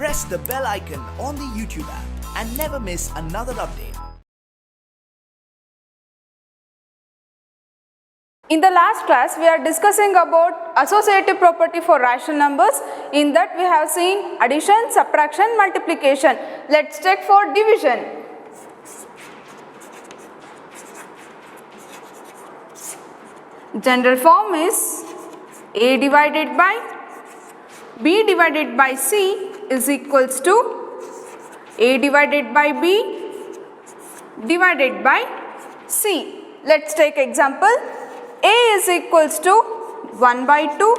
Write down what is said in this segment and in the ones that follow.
press the bell icon on the YouTube app and never miss another update. In the last class, we are discussing about associative property for rational numbers. In that, we have seen addition, subtraction, multiplication. Let's check for division. General form is A divided by B divided by C is equals to A divided by B divided by C. Let's take example. A is equals to 1 by 2,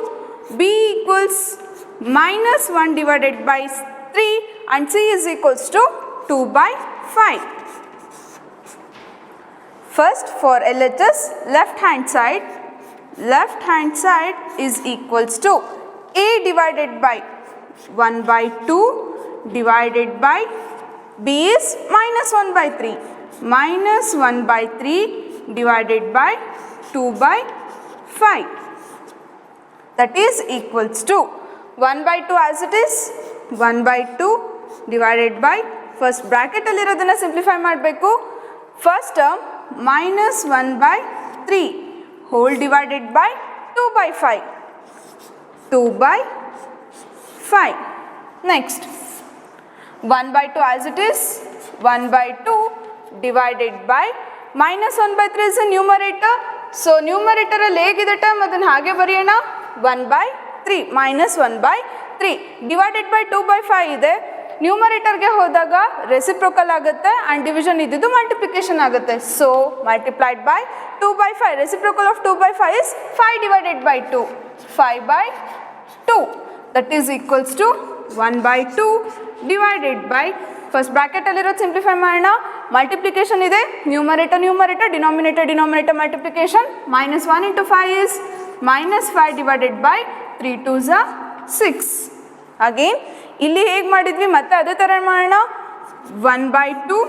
B equals minus 1 divided by 3 and C is equals to 2 by 5. First, for LHS, left hand side is equals to A divided by 1 by 2 divided by B is minus 1 by 3, minus 1 by 3 divided by 2 by 5, that is equals to 1 by 2 as it is, 1 by 2 divided by, first bracket allirodana simplify ಮಾಡಬೇಕು, first term minus 1 by 3 whole divided by 2 by 5, 2 by 5. Next, 1 by 2 as it is, 1 by 2 divided by minus 1 by 3 is a numerator. So, numerator ಅಲ್ಲಿ ಹೇಗಿದೆ term ಅದನ್ನು ಹಾಗೆ ಬರೆಯೋಣ, 1 by 3 minus 1 by 3 divided by 2 by 5 ಇದೆ. ನ್ಯೂಮರೇಟರ್ಗೆ ಹೋದಾಗ reciprocal ಆಗುತ್ತೆ and division ಇದ್ದಿದ್ದು multiplication ಆಗುತ್ತೆ. So multiplied by 2 by 5, reciprocal of 2 by 5 is 5 divided by 2, 5 by 2, that is equals to 1 by 2 divided by, first bracket ಅಲ್ಲಿರೋದು simplify ಮಾಡೋಣ, multiplication ಇದೆ, numerator denominator multiplication, minus 1 into 5 is minus 5 divided by 3 2s are 6. Again ಇಲ್ಲಿ ಹೇಗೆ ಮಾಡಿದ್ವಿ ಮತ್ತೆ ಅದೇ ಥರ ಮಾಡೋಣ, 1 by 2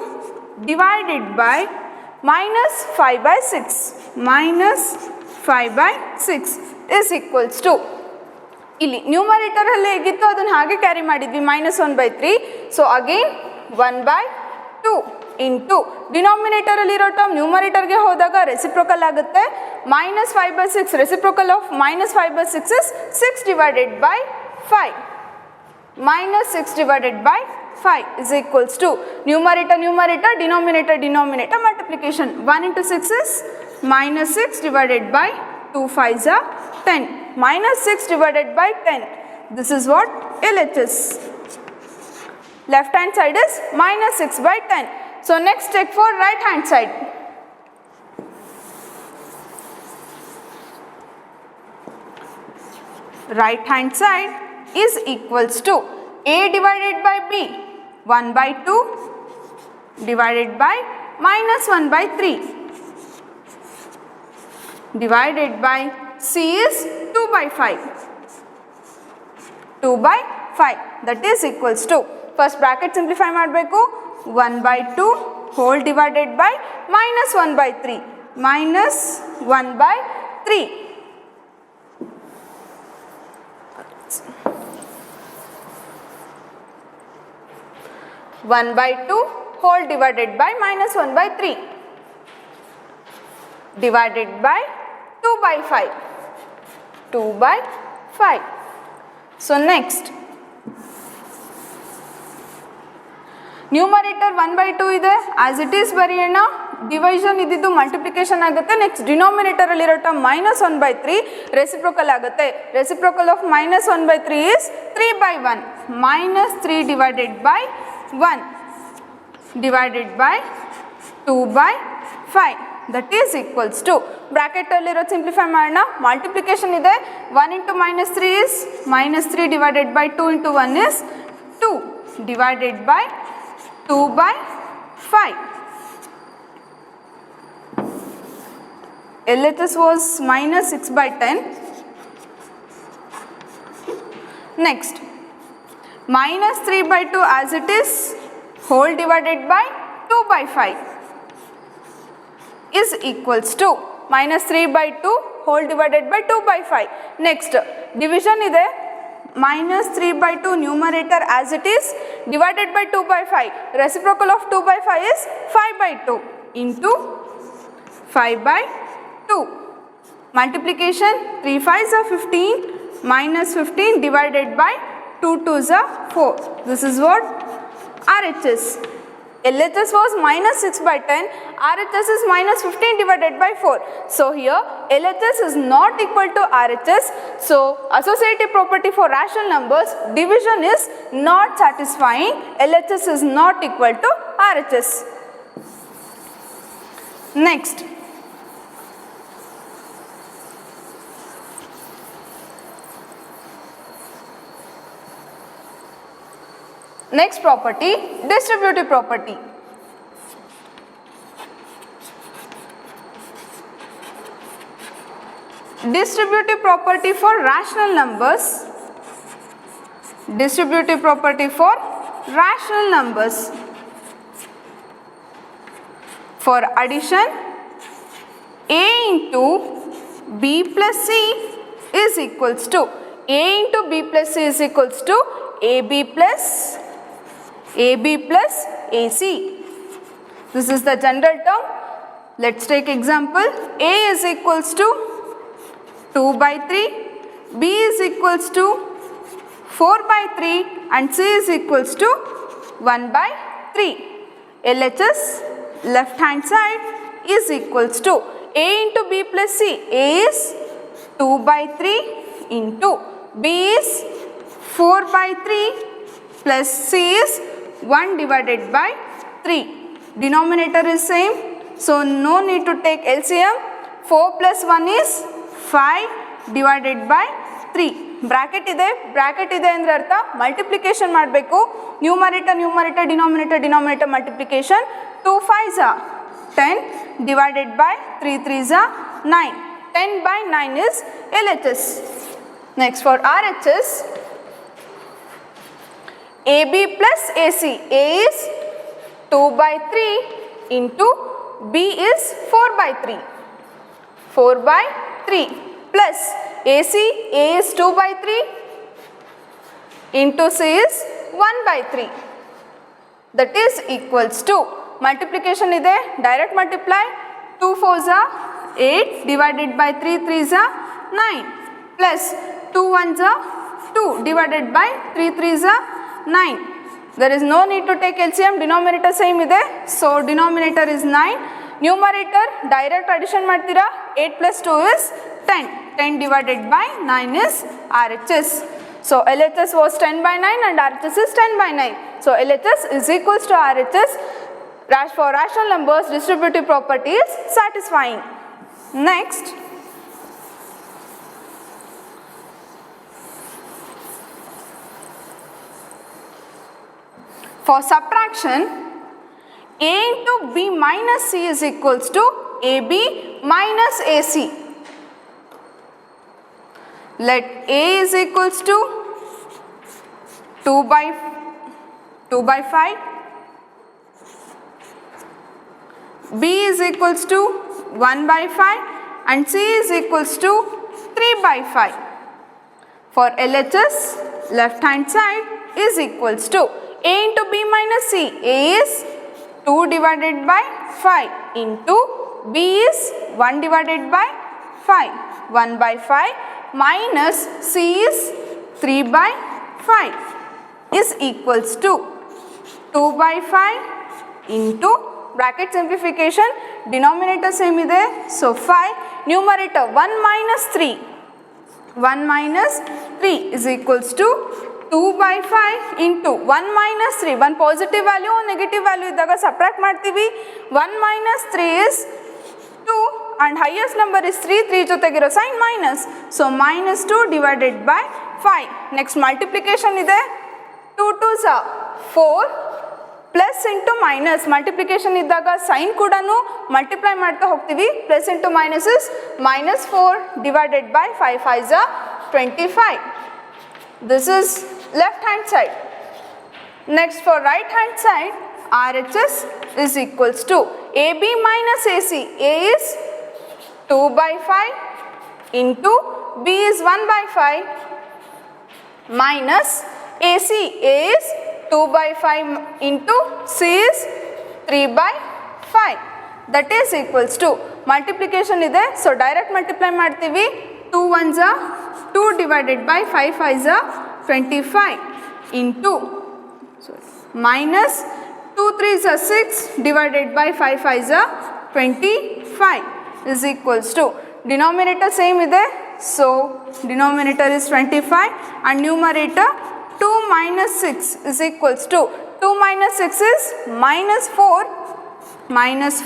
divided by minus 5 by 6, minus 5 by 6 is equals to, ಇಲ್ಲಿ ನ್ಯೂಮರೇಟರಲ್ಲಿ ಹೇಗಿತ್ತು ಅದನ್ನು ಹಾಗೆ ಕ್ಯಾರಿ ಮಾಡಿದ್ವಿ, minus 1 by 3. So again 1 by 2 into ಡಿನಾಮಿನೇಟರಲ್ಲಿರೋ ಟರ್ಮ್ ನ್ಯೂಮರೇಟರ್ಗೆ ಹೋದಾಗ ರೆಸಿಪ್ರೋಕಲ್ ಆಗುತ್ತೆ, minus 5 by 6, reciprocal of minus 5 by 6 is 6 divided by 5, minus 6 divided by 5 is equals to numerator denominator multiplication, 1 into 6 is minus 6 divided by 2 5s are 10, minus 6 divided by 10, this is what LHS. Left hand side is minus 6 by 10. So next check for right hand side. Right hand side is equals to A divided by B 1 by 2 divided by minus 1 by 3 divided by C is 2 by 5, 2 by 5, that is equals to, first bracket simplify ಮಾಡಬೇಕು, 1 by 2 whole divided by minus 1 by 3, minus 1 by 3, 1 by 2 whole divided by minus 1 by 3 divided by 2 by 5, 2 by 5. So next, numerator 1 by 2 ಇದೆ, as it is ಬರೆಯೋಣ, division ಇದ್ದಿದ್ದು multiplication ಆಗುತ್ತೆ. Next ಡಿನಾಮಿನೇಟರಲ್ಲಿರೋ term minus 1 by 3 reciprocal ಆಗುತ್ತೆ, reciprocal of minus 1 by 3 is 3 by 1, minus 3 divided by 1 divided by 2 by 5, that is equals to, bracket ಅಲ್ಲಿರೋದು simplify ಮಾಡೋಣ, multiplication ಇದೆ, 1 into minus 3 is minus 3 divided by 2 into 1 is 2 divided by 2 by 5. LHS was minus 6 by 10. Next, minus 3 by 2 as it is whole divided by 2 by 5 is equals to minus 3 by 2 whole divided by 2 by 5. Next, division ಇದೆ, minus 3 by 2 numerator as it is divided by 2 by 5. Reciprocal of 2 by 5 is 5 by 2 into 5 by 2. Multiplication 3 5s are 15 minus 15 divided by 2 2s are 4. This is what RHS. LHS was minus 6 by 10, RHS is minus 15 divided by 4. So here LHS is not equal to RHS. So associative property for rational numbers, division is not satisfying. LHS is not equal to RHS. Next. Next property, distributive property. Distributive property for rational numbers. Distributive property for rational numbers. For addition, A into B plus C is equals to, A into B plus C is equals to AB plus AC. This is the general term. Let's take example. A is equals to 2 by 3, B is equals to 4 by 3 and C is equals to 1 by 3. LHS left hand side is equals to A into B plus C. A is 2 by 3 into B is 4 by 3 plus C is 1 divided by 3. Denominator is same, so no need to take LCM. 4 plus 1 is 5 divided by 3. Bracket ಇದೆ ಅಂದ್ರೆ ಅರ್ಥ multiplication ಮಾಡಬೇಕು. Numerator denominator multiplication. 2 5s are 10 divided by 3 3s are 9. 10 by 9 is LHS. Next for RHS, AB plus AC. A is 2 by 3 into B is 4 by 3. 4 by 3 plus AC. A is 2 by 3 into C is 1 by 3. That is equals to, multiplication ide, direct multiply. 2 4s are 8 divided by 3 3s are 9 plus 2 1s are 2 divided by 3 3s are 9. There is no need to take LCM. Denominator same ide, so denominator is 9. Numerator direct addition ಮಾಡ್ತೀರಾ. 8 plus 2 is 10. 10 divided by 9 is RHS. So LHS was 10 by 9 and RHS is 10 by 9. So LHS is equals to RHS. For rational numbers, distributive property is satisfying. Next. For subtraction, A into B minus C is equals to AB minus AC. Let A is equals to 2 by 5. B is equals to 1 by 5 and C is equals to 3 by 5. For LHS, left hand side is equals to A into B minus C. A is 2 divided by 5 into B is 1 divided by 5. 1 by 5 minus C is 3 by 5 is equals to 2 by 5 into, bracket simplification, denominator same ide, so 5. Numerator 1 minus 3. 1 minus 3 is equals to 2 by 5 into 1 minus 3. One positive value or negative value iddaga subtract ಮಾಡ್ತೀವಿ. 1 minus 3 is 2 and highest number is 3. 3 ಜೊತೆಗಿರೋ sign minus. So minus 2 divided by 5. Next multiplication ಇದೆ. 2 2s are 4 plus into minus. Multiplication ಇದ್ದಾಗ sign ಕೂಡನು multiply ಮಾಡ್ತಾ ಹೋಗ್ತೀವಿ. Plus into minus is minus 4 divided by 5 5s are 25. This is left hand side. Next for right hand side, RHS is equals to AB minus AC. A is 2 by 5 into B is 1 by 5 minus AC. A is 2 by 5 into C is 3 by 5. That is equals to multiplication ಇದೆ. So direct multiply ಮಾಡ್ತೀವಿ. 2 ones are 2 divided by 5 5s are 25 into minus 2 3s are 6 divided by 5 5s are 25 is equals to denominator same ಇದೆ. So denominator is 25 and numerator 2 minus 6 is equals to 2 minus 6 is minus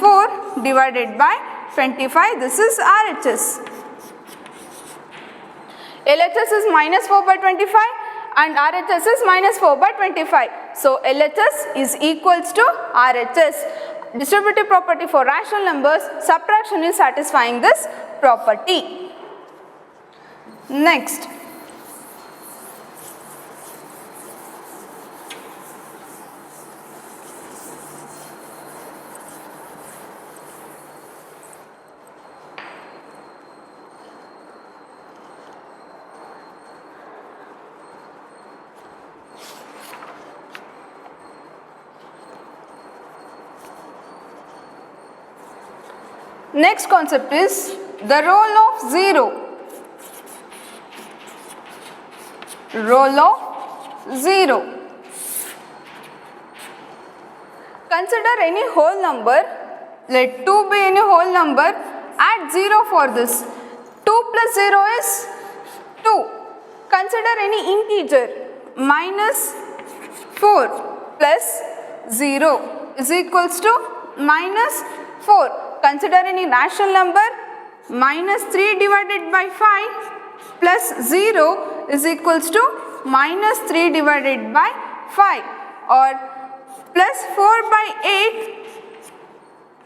4 divided by 25. This is RHS. LHS is minus 4 by 25 and RHS is minus 4 by 25. So LHS is equals to RHS. Distributive property for rational numbers, subtraction is satisfying this property. Next, next concept is the role of 0. Role of 0. Consider any whole number. Let 2 be any whole number. Add 0 for this. 2 plus 0 is 2. Consider any integer. Minus 4 plus 0 is equals to minus 4. Consider any rational number. Minus 3 divided by 5 plus 0 is equals to minus 3 divided by 5, or plus 4 by 8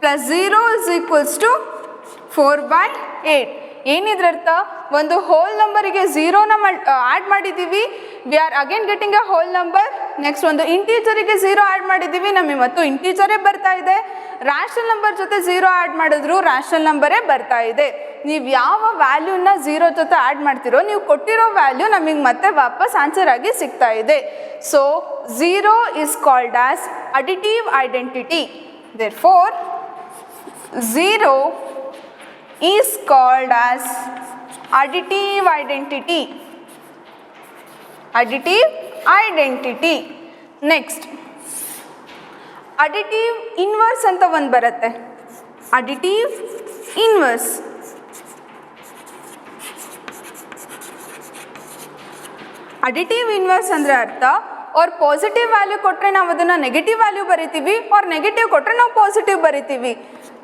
plus 0 is equals to 4 by 8. ಏನಿದ್ರರ್ಥ ಒಂದು hole ನಂಬರಿಗೆ ಝೀರೋನ add ಮಾಡಿದ್ದೀವಿ, we are again getting A whole number. Next ಒಂದು ಇಂಟೀಜರಿಗೆ zero add ಮಾಡಿದ್ದೀವಿ, ನಮಗೆ ಮತ್ತು ಇಂಟೀಜರೇ ಬರ್ತಾ ಇದೆ. Rational number ಜೊತೆ ಝೀರೋ ಆ್ಯಡ್ ಮಾಡಿದ್ರು ರ್ಯಾಷನಲ್ ನಂಬರೇ ಬರ್ತಾ ಇದೆ. ನೀವು ಯಾವ ವ್ಯಾಲ್ಯೂನ ಝೀರೋ ಜೊತೆ ಆ್ಯಡ್ ಮಾಡ್ತಿರೋ ನೀವು ಕೊಟ್ಟಿರೋ ವ್ಯಾಲ್ಯೂ ನಮಗೆ ಮತ್ತೆ ವಾಪಸ್ ಆನ್ಸರ್ ಆಗಿ ಸಿಗ್ತಾ ಇದೆ. So zero is called as additive identity. Therefore zero is called as additive identity. Additive identity. Next, additive inverse ಅಂತ ಒಂದು ಬರುತ್ತೆ. Additive inverse. Additive inverse ಅಂದರೆ ಅರ್ಥ और ಪಾಸಿಟಿವ್ ವ್ಯಾಲ್ಯೂ ಕೊಟ್ಟರೆ ನಾವು ಅದನ್ನು ನೆಗೆಟಿವ್ ವ್ಯಾಲ್ಯೂ ಬರಿತೀವಿ, और ನೆಗೆಟಿವ್ ಕೊಟ್ಟರೆ ನಾವು ಪಾಸಿಟಿವ್ ಬರಿತೀವಿ.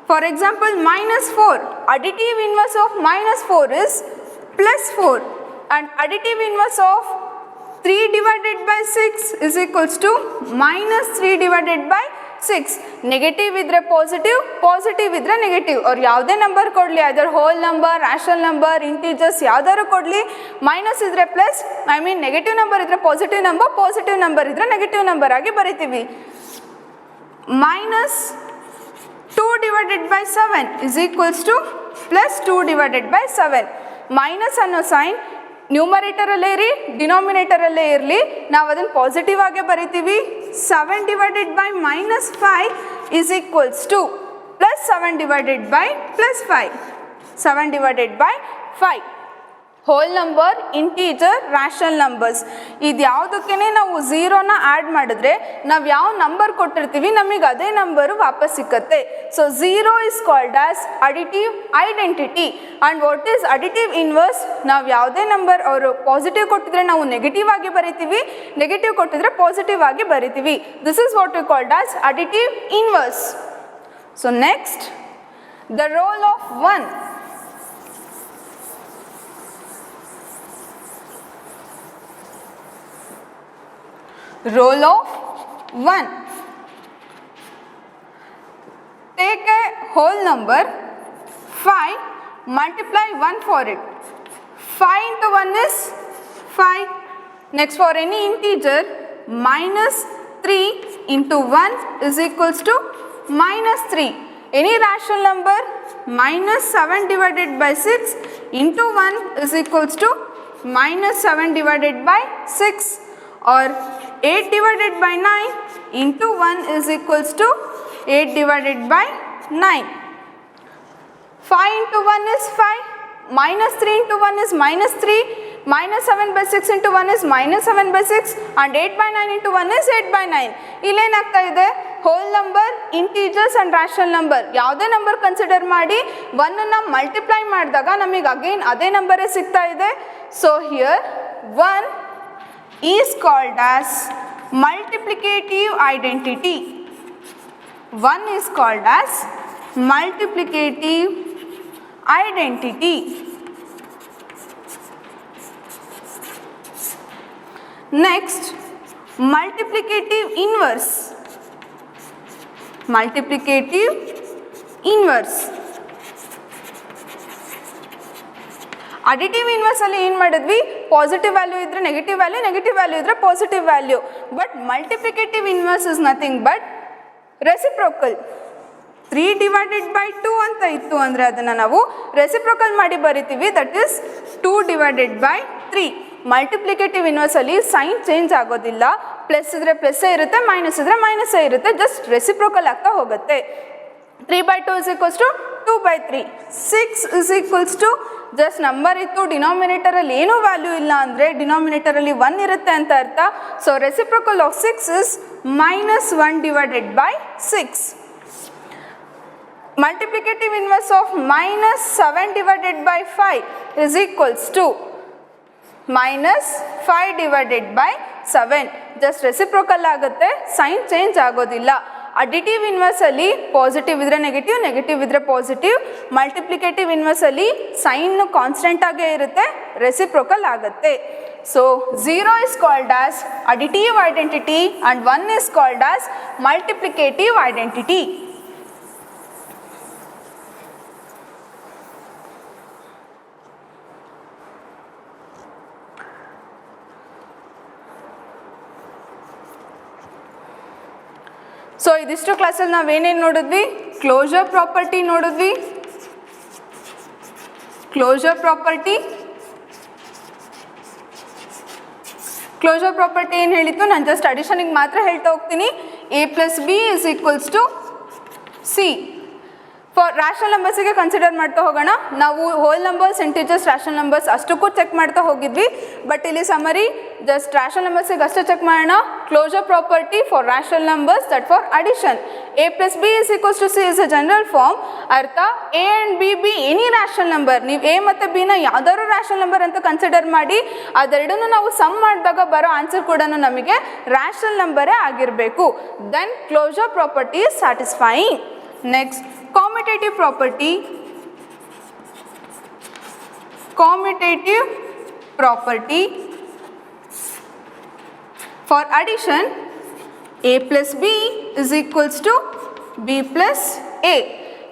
For example, minus 4, additive inverse of minus 4 is plus 4, and additive inverse of 3 divided by 6 is equals to minus 3 divided by 6. Negative idre positive, positive idre negative, or ಯಾವುದೇ number ಕೊಡಲಿ, ಅದರ whole number, rational number, integers ಯಾವ್ದಾದ್ರು ಕೊಡಲಿ, minus ಇದ್ರೆ plus, I mean negative number ಇದ್ರೆ positive number ಇದ್ರೆ negative number ಆಗಿ ಬರಿತೀವಿ. Minus 2 divided by 7 is equals to plus 2 divided by 7. Minus ಅನ್ನೋ ಸೈನ್ ನ್ಯೂಮರೇಟರಲ್ಲೇ ಇರಿ, ಡಿನಾಮಿನೇಟರಲ್ಲೇ ಇರಲಿ, ನಾವು ಅದನ್ನು ಪಾಸಿಟಿವ್ ಆಗೇ ಬರಿತೀವಿ. 7 divided by minus 5 is equals to plus 7 divided by plus 5. 7 divided by 5. Hole number, integer, rational numbers ಇದು ಯಾವುದಕ್ಕೇ ನಾವು ಝೀರೋನ ಆ್ಯಡ್ ಮಾಡಿದ್ರೆ ನಾವು ಯಾವ ನಂಬರ್ ಕೊಟ್ಟಿರ್ತೀವಿ ನಮಗೆ ಅದೇ ನಂಬರು ವಾಪಸ್ ಸಿಕ್ಕತ್ತೆ. So zero is called as additive identity. And what is additive inverse? ನಾವು ಯಾವುದೇ ನಂಬರ್ ಅವರು ಪಾಸಿಟಿವ್ ಕೊಟ್ಟಿದ್ರೆ ನಾವು ನೆಗೆಟಿವ್ ಆಗಿ ಬರಿತೀವಿ, ನೆಗೆಟಿವ್ ಕೊಟ್ಟಿದ್ರೆ ಪಾಸಿಟಿವ್ ಆಗಿ ಬರಿತೀವಿ. This is what we called as additive inverse. So next, the role of 1. Role of 1. Take a whole number 5, multiply 1 for it. 5 into 1 is 5. Next, for any integer, minus 3 into 1 is equals to minus 3. Any rational number, minus 7 divided by 6 into 1 is equals to -7 divided by 6 or 8 divided by 9 into 1 is equals to 8 divided by 9. 5 into 1 is 5, minus 3 into 1 is minus 3, minus 7 by 6 into 1 is minus 7 by 6 and 8 by 9 into 1 is 8 by 9. ಇಲ್ಲೇನಾಗ್ತಾ ಇದೆ hole number, integers and rational number ಯಾವುದೇ number consider ಮಾಡಿ 1ಅನ್ನು multiply ಮಾಡಿದಾಗ ನಮಗೆ again ಅದೇ ನಂಬರೇ ಸಿಗ್ತಾ ಇದೆ. So here 1 is called as multiplicative identity. 1 is called as multiplicative identity. Next, multiplicative inverse. Multiplicative inverse. Additive inverse ಅಲ್ಲಿ ಏನು ಮಾಡಿದ್ವಿ, ಪಾಸಿಟಿವ್ ವ್ಯಾಲ್ಯೂ ಇದ್ದರೆ ನೆಗೆಟಿವ್ ವ್ಯಾಲ್ಯೂ, ನೆಗೆಟಿವ್ ವ್ಯಾಲ್ಯೂ ಇದ್ದರೆ positive value. But multiplicative inverse is nothing but reciprocal. 3 divided by 2 ಅಂತ ಇತ್ತು ಅಂದರೆ ಅದನ್ನು ನಾವು ರೆಸಿಪ್ರೋಕಲ್ ಮಾಡಿ ಬರಿತೀವಿ, that is 2 divided by 3. Multiplicative inverse ಅಲ್ಲಿ ಸೈನ್ ಚೇಂಜ್ ಆಗೋದಿಲ್ಲ, ಪ್ಲಸ್ ಇದ್ರೆ ಪ್ಲಸ್ಸೇ ಇರುತ್ತೆ, ಮೈನಸ್ ಇದ್ರೆ ಮೈನಸ್ಸೇ ಇರುತ್ತೆ, ಜಸ್ಟ್ ರೆಸಿಪ್ರೋಕಲ್ ಆಗ್ತಾ ಹೋಗುತ್ತೆ. 3 by 2 is equals to 2 by 3. 6 is equals to just number ಇತ್ತು, ಡಿನಾಮಿನೇಟರಲ್ಲಿ ಏನೂ ವ್ಯಾಲ್ಯೂ ಇಲ್ಲ ಅಂದರೆ ಡಿನಾಮಿನೇಟರಲ್ಲಿ 1 ಇರುತ್ತೆ ಅಂತ ಅರ್ಥ. So reciprocal of 6 is -1 divided by 6. Multiplicative inverse of -7 divided by 5 is equals to -5 divided by 7. Just reciprocal ಆಗುತ್ತೆ, ಸೈನ್ ಚೇಂಜ್ ಆಗೋದಿಲ್ಲ. Additive inverse ಅಲ್ಲಿ ಪಾಸಿಟಿವ್ ಇದ್ರೆ ನೆಗೆಟಿವ್, ನೆಗೆಟಿವ್ ಇದ್ರೆ ಪಾಸಿಟಿವ್. ಮಲ್ಟಿಪ್ಲಿಕೇಟಿವ್ ಇನ್ವರ್ಸ್ ಅಲ್ಲಿ ಸೈನ್ ಕಾನ್ಸ್ಟೆಂಟ್ ಆಗೇ ಇರುತ್ತೆ, ರೆಸಿಪ್ರೋಕಲ್ ಆಗುತ್ತೆ. So 0 is called as additive identity and 1 is called as multiplicative identity. So ಇದಿಷ್ಟು ಕ್ಲಾಸಲ್ಲಿ ನಾವೇನೇನು ನೋಡಿದ್ವಿ, ಕ್ಲೋಜರ್ ಪ್ರಾಪರ್ಟಿ ನೋಡಿದ್ವಿ. ಕ್ಲೋಜರ್ ಪ್ರಾಪರ್ಟಿ ಏನು ಹೇಳಿತ್ತು, ನಾನು ಜಸ್ಟ್ ಅಡಿಷನಿಗೆ ಮಾತ್ರ ಹೇಳ್ತಾ ಹೋಗ್ತೀನಿ. a + b is equals to c. For rational ನಂಬರ್ಸಿಗೆ ಕನ್ಸಿಡರ್ ಮಾಡ್ತಾ ಹೋಗೋಣ. ನಾವು whole numbers, integers, rational numbers ಅಷ್ಟಕ್ಕೂ ಚೆಕ್ ಮಾಡ್ತಾ ಹೋಗಿದ್ವಿ. ಬಟ್ ಇಲ್ಲಿ ಸಮರಿ ಜಸ್ಟ್ ರ್ಯಾಷನಲ್ ನಂಬರ್ಸಿಗೆ ಅಷ್ಟೇ ಚೆಕ್ ಮಾಡೋಣ. Closure property for rational numbers that for addition. a + b is equals to c is a general form. ಅರ್ಥ a and b any rational number, ನೀವು a ಮತ್ತು b ನ ಯಾವ್ದಾದ್ರು rational number ಅಂತ consider ಮಾಡಿ ಅದೆರಡನ್ನೂ ನಾವು ಸಮ್ ಮಾಡಿದಾಗ ಬರೋ ಆನ್ಸರ್ ಕೂಡ ನಮಗೆ ರ್ಯಾಷನಲ್ ನಂಬರೇ ಆಗಿರಬೇಕು. Then closure property is satisfying. Next commutative property. Commutative property for addition, a + b is equals to b + a.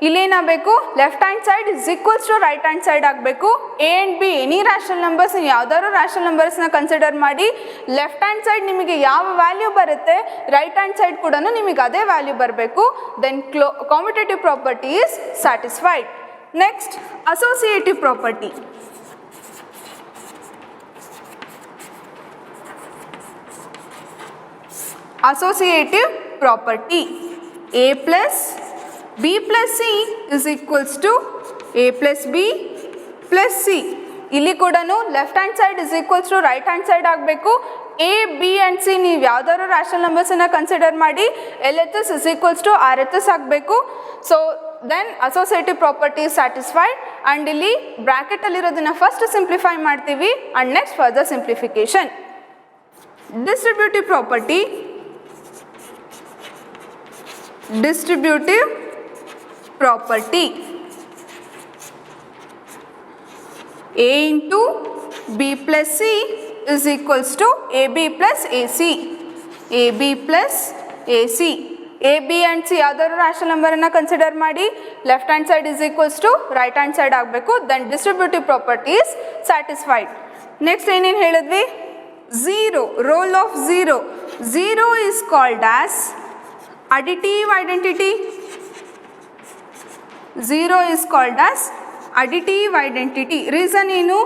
ಇಲ್ಲೇನಾಗಬೇಕು, left hand side is equals to right hand side ಆಗಬೇಕು. a and b any rational numbers, ಯಾವ್ದಾದ್ರು rational ನಂಬರ್ಸ್ನ consider ಮಾಡಿ left hand side ನಿಮಗೆ ಯಾವ value ಬರುತ್ತೆ, right hand side ಕೂಡ ನಿಮಗೆ ಅದೇ ವ್ಯಾಲ್ಯೂ ಬರಬೇಕು. Then commutative property is satisfied. Next associative property. Associative property, a + b + c is equals to a + b + c. ಇಲ್ಲಿ ಕೂಡ left hand side is equals to right hand side ಆಗಬೇಕು. a, b and c ನೀವು ಯಾವ್ದಾದ್ರು rational ನಂಬರ್ಸನ್ನು consider ಮಾಡಿ LHS is equals to RHS ಆಗಬೇಕು. So then associative property is satisfied. And ಇಲ್ಲಿ ಬ್ರ್ಯಾಕೆಟಲ್ಲಿರೋದನ್ನು ಫಸ್ಟ್ ಸಿಂಪ್ಲಿಫೈ ಮಾಡ್ತೀವಿ and next further simplification. Distributive property. Distributive property, a into b + c is equals to ab + ac. ab + ac. a, b and c ಯಾವ್ದಾದ್ರು rational ನಂಬರನ್ನು consider ಮಾಡಿ left hand side is equals to right hand side ಆಗಬೇಕು. Then distributive property is satisfied. Next ಏನೇನು ಹೇಳಿದ್ವಿ, 0, role of 0. 0 is called as additive identity. 0 is called as additive identity. Reason ಏನು,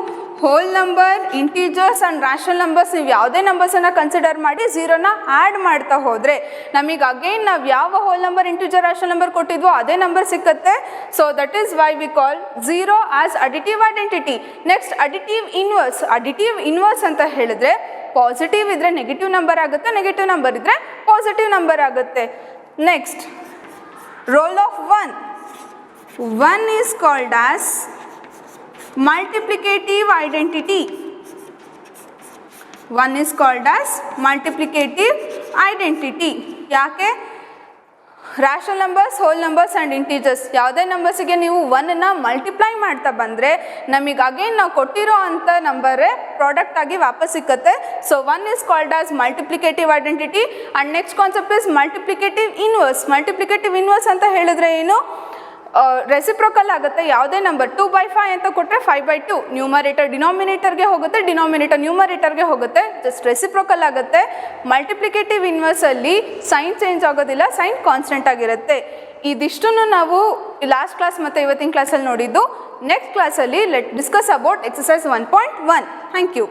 whole number, integers and rational numbers ನೀವು ಯಾವುದೇ ನಂಬರ್ಸನ್ನು consider ಮಾಡಿ ಝೀರೋನ add ಮಾಡ್ತಾ ಹೋದರೆ ನಮಗೆ ಅಗೇನ್ ನಾವು ಯಾವ whole number, integer, rational number ಕೊಟ್ಟಿದ್ವೋ ಅದೇ ನಂಬರ್ ಸಿಕ್ಕತ್ತೆ. So that is why we call zero as additive identity. Next additive inverse. Additive inverse ಅಂತ ಹೇಳಿದ್ರೆ ಪಾಸಿಟಿವ್ ಇದ್ದರೆ ನೆಗೆಟಿವ್ ನಂಬರ್ ಆಗುತ್ತೆ, ನೆಗೆಟಿವ್ ನಂಬರ್ ಇದ್ದರೆ ಪಾಸಿಟಿವ್ ನಂಬರ್ ಆಗುತ್ತೆ. Next role of 1. 1 is called as multiplicative identity. 1 is called as multiplicative identity. ಯಾಕೆ? Rational numbers, hole numbers and integers ಯಾವುದೇ ನಂಬರ್ಸಿಗೆ ನೀವು 1ನ್ನು multiply ಮಾಡ್ತಾ ಬಂದರೆ ನಮಗೆ ಅಗೇನ್ ನಾವು ಕೊಟ್ಟಿರೋ ಅಂಥ ನಂಬರೇ ಪ್ರಾಡಕ್ಟ್ ಆಗಿ ವಾಪಸ್ ಸಿಕ್ಕತ್ತೆ. ಸೊ 1 is called as multiplicative identity. And next concept is multiplicative inverse. Multiplicative inverse ಅಂತ ಹೇಳಿದ್ರೆ ಏನು? ರೆಸಿಪ್ರೋಕಲ್ ಆಗುತ್ತೆ. ಯಾವುದೇ ನಂಬರ್ 2/5 ಅಂತ ಕೊಟ್ಟರೆ 5/2 ನ್ಯೂಮರೇಟರ್ ಡಿನಾಮಿನೇಟರ್ಗೆ ಹೋಗುತ್ತೆ, ಡಿನಾಮಿನೇಟರ್ ನ್ಯೂಮರೇಟರ್ಗೆ ಹೋಗುತ್ತೆ. ಜಸ್ಟ್ ರೆಸಿಪ್ರೋಕಲ್ ಆಗುತ್ತೆ. ಮಲ್ಟಿಪ್ಲಿಕೇಟಿವ್ ಇನ್ವರ್ಸಲ್ಲಿ ಸೈನ್ ಚೇಂಜ್ ಆಗೋದಿಲ್ಲ, ಸೈನ್ ಕಾನ್ಸ್ಟೆಂಟ್ ಆಗಿರುತ್ತೆ. ಇದಿಷ್ಟನ್ನು ನಾವು ಲಾಸ್ಟ್ ಕ್ಲಾಸ್ ಮತ್ತು ಇವತ್ತಿನ ಕ್ಲಾಸಲ್ಲಿ ನೋಡಿದ್ದು. ನೆಕ್ಸ್ಟ್ ಕ್ಲಾಸಲ್ಲಿ let discuss about exercise 1.1. Thank you.